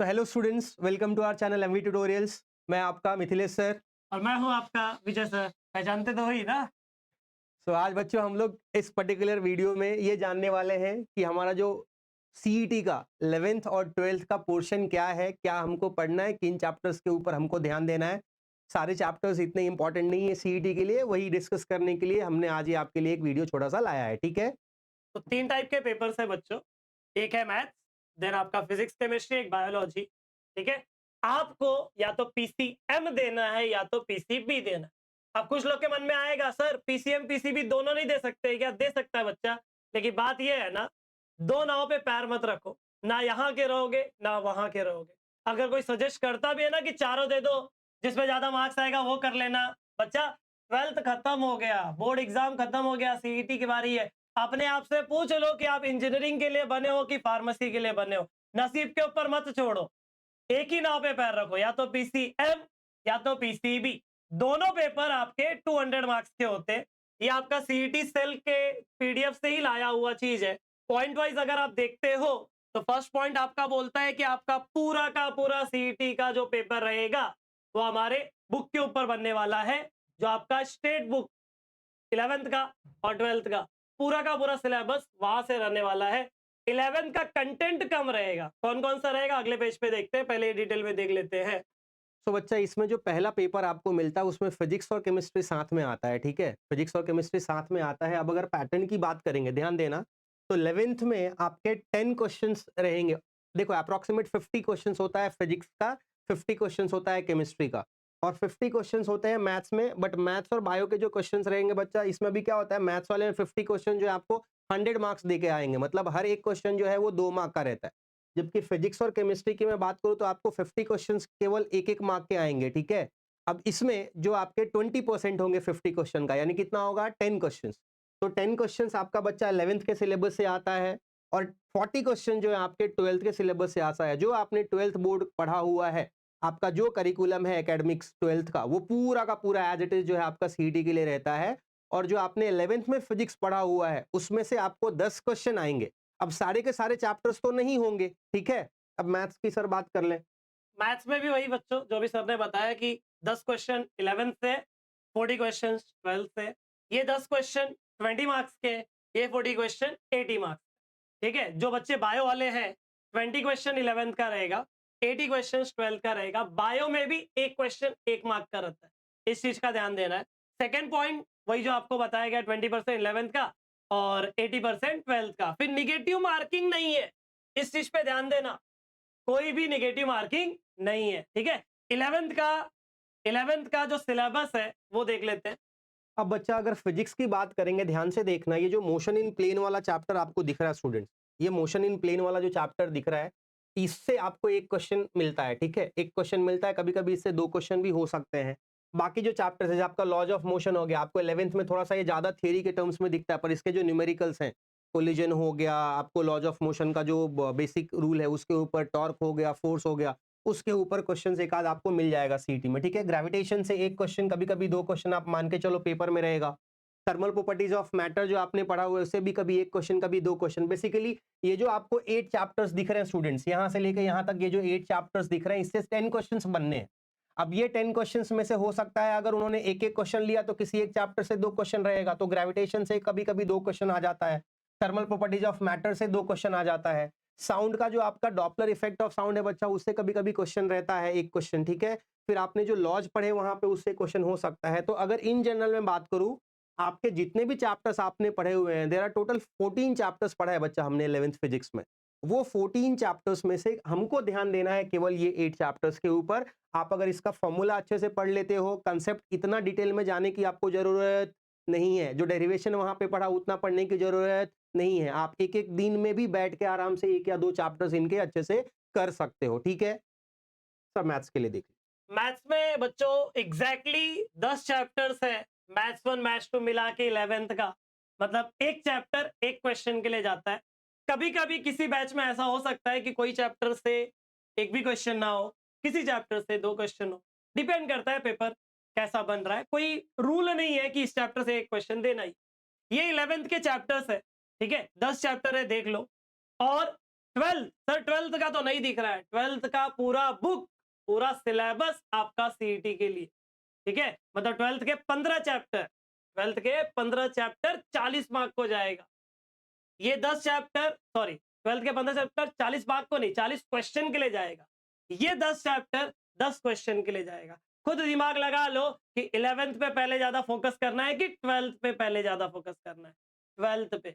So hello students, welcome to our channel MV tutorials. मैं आपका Mithilesh sir. और मैं हूँ आपका विजय सर। पहचानते तो हो ही ना। आज बच्चों हम लोग इस पर्टिकुलर वीडियो में ये जानने वाले हैं कि हमारा जो सीईटी का 11th और 12th का पोर्शन क्या है, क्या हमको पढ़ना है, किन चैप्टर्स के ऊपर हमको ध्यान देना है। सारे चैप्टर्स इतने इंपॉर्टेंट नहीं है सीईटी के लिए, वही डिस्कस करने के लिए हमने आज ये आपके लिए एक वीडियो छोटा सा लाया है। ठीक है, तो 3 टाइप के पेपर्स है बच्चों। एक है मैथ्स, देन आपका फिजिक्स, केमिस्ट्री, एक बायोलॉजी। ठीक है, आपको या तो पीसीएम देना है या तो पीसीबी देना है। अब कुछ लोग के मन में आएगा, सर पीसीएम पीसीबी दोनों नहीं दे सकते क्या? दे सकता है बच्चा, लेकिन बात यह है ना, दो नाव पे पैर मत रखो। ना यहाँ के रहोगे ना वहां के रहोगे। अगर कोई सजेस्ट करता भी है ना कि चारों दे दो, जिसमें ज्यादा मार्क्स आएगा वो कर लेना। बच्चा 12th खत्म हो गया, बोर्ड एग्जाम खत्म हो गया, सीईटी की बारी है। अपने आप से पूछ लो कि आप इंजीनियरिंग के लिए बने हो कि फार्मेसी के लिए बने हो। नसीब के ऊपर मत छोड़ो, एक ही नाव पे पैर रखो, या तो पीसीएम या तो पीसीबी। दोनों पेपर आपके 200 मार्क्स के होते हैं। ये आपका सीईटी सेल के पीडीएफ से ही लाया हुआ चीज है। पॉइंट वाइज अगर आप देखते हो तो फर्स्ट पॉइंट आपका बोलता है कि आपका पूरा का पूरा सीईटी का जो पेपर रहेगा वो हमारे बुक के ऊपर बनने वाला है। जो आपका स्टेट बुक 11th का और 12th का पूरा सिलेबस वहां से रहने वाला है। 11th का कंटेंट कम रहेगा। कौन कौन सा रहेगा अगले पेज पे देखते हैं, पहले डिटेल में देख लेते हैं। बच्चा इसमें जो पहला पेपर आपको मिलता है उसमें फिजिक्स और केमिस्ट्री साथ में आता है। ठीक है, फिजिक्स और केमिस्ट्री साथ में आता है। अब अगर पैटर्न की बात करेंगे, ध्यान देना, तो 11th में आपके 10 क्वेश्चंस रहेंगे। देखो अप्रोक्सीमेट 50 क्वेश्चंस होता है फिजिक्स का, 50 क्वेश्चंस होता है केमिस्ट्री का, और 50 क्वेश्चंस होते हैं मैथ्स में। बट मैथ्स और बायो के जो क्वेश्चंस रहेंगे बच्चा, इसमें भी क्या होता है, मैथ्स वाले में 50 क्वेश्चन जो है आपको 100 मार्क्स दे के आएंगे। मतलब हर एक क्वेश्चन जो है वो 2 मार्क का रहता है। जबकि फिजिक्स और केमिस्ट्री की मैं बात करूं तो आपको 50 क्वेश्चंस केवल एक एक मार्क के आएंगे। ठीक है, अब इसमें जो आपके 20% होंगे 50 क्वेश्चन का, यानी कितना होगा 10 क्वेश्चंस। तो 10 क्वेश्चंस आपका बच्चा 11th के सिलेबस से आता है, और 40 क्वेश्चन जो है आपके 12th के सिलेबस से आता है। जो आपने 12th बोर्ड पढ़ा हुआ है, आपका जो करिकुलम है एकेडमिक्स 12th का, वो पूरा का पूरा एज इट इज जो है आपका सीईटी के लिए रहता है। और जो आपने 11th में फिजिक्स पढ़ा हुआ है उसमें से आपको 10 क्वेश्चन आएंगे। अब सारे के सारे चैप्टर्स तो नहीं होंगे। ठीक है, अब मैथ्स की सर बात कर लें। मैथ्स में भी वही बच्चों जो भी सर ने बताया कि 10 क्वेश्चन 11th से, 40 क्वेश्चन 12th से। ये 10 क्वेश्चन 20 मार्क्स के, ये 40 क्वेश्चन 80 मार्क्स। ठीक है, जो बच्चे बायो वाले हैं 20 क्वेश्चन 11th का रहेगा, 80 क्वेश्चन 12th का रहेगा। बायो में भी एक क्वेश्चन 1 मार्क का रहता है, इस चीज का ध्यान देना है। सेकेंड पॉइंट वही जो आपको बताया गया, 20% 11th का और 80% 12th का। फिर निगेटिव मार्किंग नहीं है, इस चीज पे ध्यान देना। कोई भी निगेटिव मार्किंग नहीं है। ठीक है, 11th का जो सिलेबस है वो देख लेते हैं। अब बच्चा अगर फिजिक्स की बात करेंगे, ध्यान से देखना, ये जो मोशन इन प्लेन वाला चैप्टर आपको दिख रहा है स्टूडेंट्स, ये मोशन इन प्लेन वाला जो चैप्टर दिख रहा है, इससे आपको एक क्वेश्चन मिलता है। ठीक है, एक क्वेश्चन मिलता है, कभी कभी इससे 2 क्वेश्चन भी हो सकते हैं। बाकी जो चैप्टर्स है, आपका लॉज ऑफ मोशन हो गया, आपको 11th में थोड़ा सा ये ज्यादा थियरी के टर्म्स में दिखता है, पर इसके जो न्यूमेरिकल्स हैं, कोलिजन हो गया, आपको लॉज ऑफ मोशन का जो बेसिक रूल है उसके ऊपर, टॉर्क हो गया, फोर्स हो गया, उसके ऊपर क्वेश्चन एक आध आपको मिल जाएगा सीटी में। ठीक है, ग्रेविटेशन से एक क्वेश्चन, कभी कभी 2 क्वेश्चन आप मान के चलो पेपर में रहेगा। थर्मल प्रॉपर्टीज ऑफ मैटर जो आपने पढ़ा हुआ है उससे भी कभी एक क्वेश्चन, कभी 2 क्वेश्चन। बेसिकली ये जो आपको 8 चैप्टर्स दिख रहे हैं स्टूडेंट्स, यहां से लेकर यहां तक ये जो 8 चैप्टर्स दिख रहे हैं, इससे 10 क्वेश्चंस बनने हैं। अब ये 10 क्वेश्चंस में से हो सकता है अगर उन्होंने एक एक क्वेश्चन लिया तो किसी एक चैप्टर से 2 क्वेश्चन रहेगा, तो ग्रेविटेशन से कभी कभी 2 क्वेश्चन आ जाता है, थर्मल प्रॉपर्टीज ऑफ मैटर से 2 क्वेश्चन आ जाता है, साउंड का जो आपका डॉपलर इफेक्ट ऑफ साउंड है बच्चा, उससे कभी कभी क्वेश्चन रहता है, एक क्वेश्चन। ठीक है, फिर आपने जो लॉज पढ़े वहां पे उससे क्वेश्चन हो सकता है। तो अगर इन जनरल में बात करूं, आपके जितने भी चैप्टर्स आपने पढ़े हुए हैं, देयर आर टोटल 14 चैप्टर्स पढ़ा है बच्चा हमने 11th फिजिक्स में। वो 14 चैप्टर्स में से हमको ध्यान देना है केवल ये 8 चैप्टर्स के ऊपर। आप अगर इसका फॉर्मूला अच्छे से पढ़ लेते हो, कंसेप्ट इतना डिटेल में जाने की आपको जरूरत नहीं है, जो डेरिवेशन वहां पे पढ़ा उतना पढ़ने की जरूरत नहीं है। आप एक एक दिन में भी बैठ के आराम से 1 या 2 चैप्टर्स इनके अच्छे से कर सकते हो। ठीक है, सब मैथ्स के लिए देख मैथ्स में बच्चों एग्जैक्टली 10 चैप्टर्स है। मैथ्स 1 मैथ्स 2 मिला के 11th का, मतलब एक चैप्टर एक क्वेश्चन के लिए जाता है। कभी कभी किसी बैच में ऐसा हो सकता है कि कोई चैप्टर से एक भी क्वेश्चन ना हो, किसी चैप्टर से 2 क्वेश्चन हो। डिपेंड करता है पेपर कैसा बन रहा है। कोई रूल नहीं है कि इस चैप्टर से एक क्वेश्चन देना ही। ये 11th के चैप्टर्स है। ठीक है, 10 चैप्टर है, देख लो। और 12th, सर 12th का तो नहीं दिख रहा है। 12th का पूरा बुक, पूरा सिलेबस आपका सीईटी के लिए, ठीक है? मतलब 12th के 15 चैप्टर, 12th के 15 चैप्टर 40 मार्क को जाएगा। ये 10 चैप्टर, सॉरी, 12th के 15 चैप्टर 40 मार्क को नहीं, 40 क्वेश्चन के लिए जाएगा। ये 10 चैप्टर 10 क्वेश्चन के लिए जाएगा। खुद दिमाग लगा लो कि 11th पे पहले ज्यादा फोकस करना है कि 12th पे पहले ज्यादा फोकस करना है। 12th पे,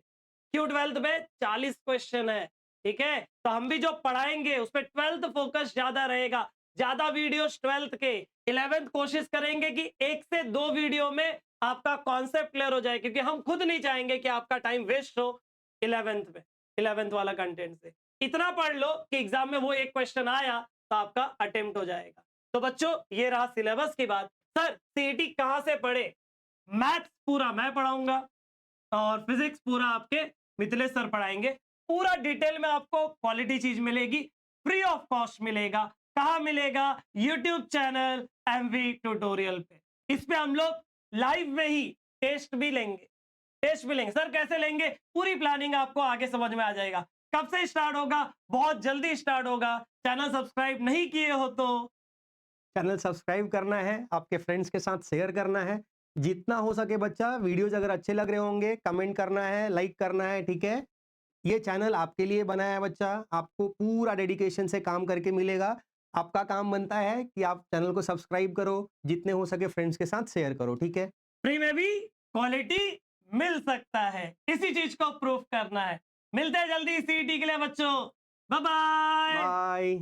क्यों 12th पे 40 क्वेश्चन है, ठीक है? तो हम भी जो पढ़ाएंगे उसपे 12th फोकस ज्यादा रहेगा, ज्यादा वीडियोस 12th के। 11th कोशिश करेंगे कि 1 से 2 वीडियो में आपका कॉन्सेप्ट क्लियर हो जाए, क्योंकि हम खुद नहीं चाहेंगे कि आपका टाइम वेस्ट हो 11th में, 11th वाला कंटेंट से। इतना पढ़ लो कि एग्जाम में वो एक क्वेश्चन आया तो आपका अटेम्प्ट हो जाएगा। तो बच्चों, ये रहा सिलेबस की बात। सर सीईटी कहां से पढ़े? मैथ्स पूरा मैं पढ़ाऊंगा और फिजिक्स पूरा आपके मिथिलेश सर पढ़ाएंगे। पूरा डिटेल में आपको क्वालिटी चीज मिलेगी, फ्री ऑफ कॉस्ट मिलेगा। कहां मिलेगा? यूट्यूब चैनल एमवी ट्यूटोरियल पे। इस पे हम लोग लाइव में ही टेस्ट भी लेंगे, टेस्ट भी लेंगे। सर कैसे लेंगे? पूरी प्लानिंग आपको आगे समझ में आ जाएगा। कब से स्टार्ट होगा? बहुत जल्दी स्टार्ट होगा। चैनल सब्सक्राइब नहीं किए हो तो चैनल सब्सक्राइब करना है, आपके फ्रेंड्स के साथ शेयर करना है, जितना हो सके बच्चा। वीडियोज अगर अच्छे लग रहे होंगे कमेंट करना है, लाइक करना है, ठीक है? ये चैनल आपके लिए बना है बच्चा, आपको पूरा डेडिकेशन से काम करके मिलेगा। आपका काम बनता है कि आप चैनल को सब्सक्राइब करो, जितने हो सके फ्रेंड्स के साथ शेयर करो, ठीक है? फ्री में भी क्वालिटी मिल सकता है। इसी चीज को प्रूफ करना है। मिलते हैं जल्दी सीईटी के लिए बच्चों। Bye bye. बाय।